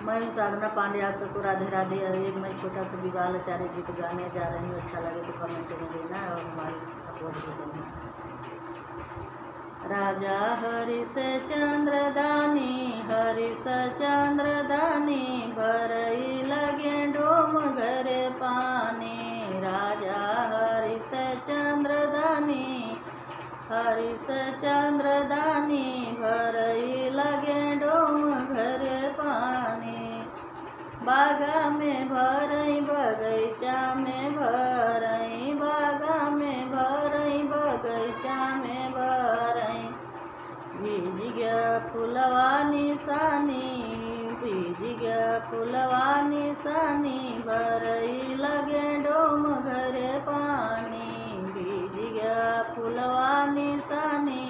मैं हूँ साधना पांडे, आप सबको राधे राधे। एक मैं छोटा सा विवाह लाचारी गीत गाने जा रही हूँ। अच्छा लगे तो कमेंट में देना और हमारी सपोर्ट भी करना। राजा हरिश चंद्र दानी, हरिश चंद्र दानी, भरई लगे डोम घरे पानी। राजा हरिश चंद्र दानी, हरिश चंद्र दानी, भरई लगे डोम घरे पानी। बागा में भरई बगैचा में भरई, बागा में भरई बगैचा में भरई। भीज गया फुलवा निशानी, भीज गया फुलवा निशानी, भरई लगे डोम घरे पानी। भीज गया फुलवा निशानी,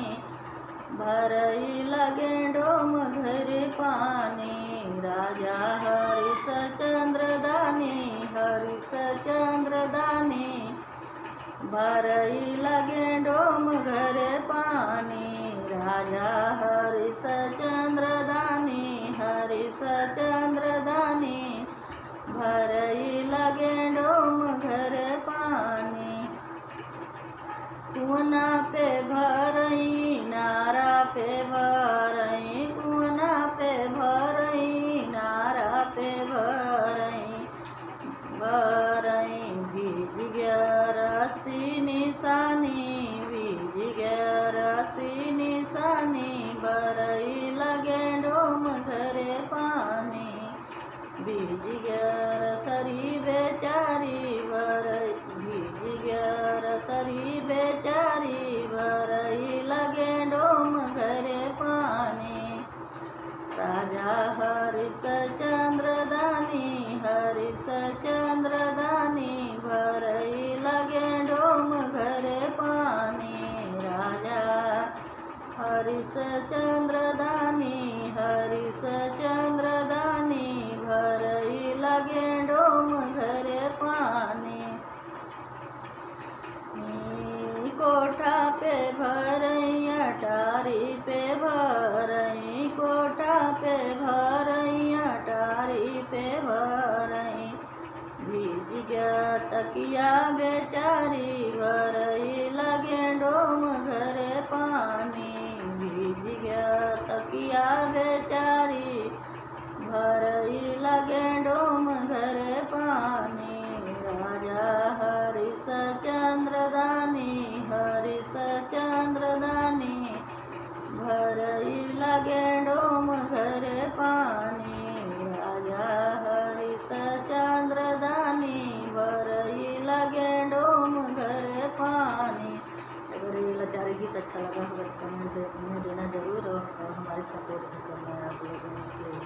भरई लगे डोम घरे पानी। राजा हरिश चंद्र दानी, हरिश चंद्र दानी, भरई लगे डोम घरे पानी। राजा हरिश चंद्र दानी, हरिश चंद्र दानी, भरई लगे डोम घरे पानी। कुआना पे भरई, नारा पे भरई, कुआना पे भरई, नारा पे भरई, भरई। भीज गया रस्सी निशानी, भीज गया रस्सी निशानी, भरई लगे डोम घरे पानी। भीज गया रसरी बेचारी, भरई भीज गया रसरी बेचारी, भरई लगे डोम घरे पानी। राजा हरिश चंद्र दानी, हरिश चंद्र दानी, भरई लगे डोम घरे पानी। राजा हरिश चंद्र दानी, हरिश चंद्र दानी, भरई लगे डोम घरे पानी। कोठा पे भरई, अटारी पे भरई, कोठा पे भरई, अटारी पे भरई। भीज गया तकिया बेचारी, भरई लगे डोम घरे पानी। भीज गया तकिया बेचारी, भरई लगे डोम घरे पानी। राजा हरिश चंद्र दानी, हरिश चंद्र दानी, भरई लगे डोम घरे पानी। राजा हरिश चंद्र दानी, भरई लगे डोम घरे पानी। अगर ये लाचारी गीत अच्छा लगा होगा तो कमेंट में देना जरूर और हमारी सपोर्ट भी करना आप लोगों के लिए।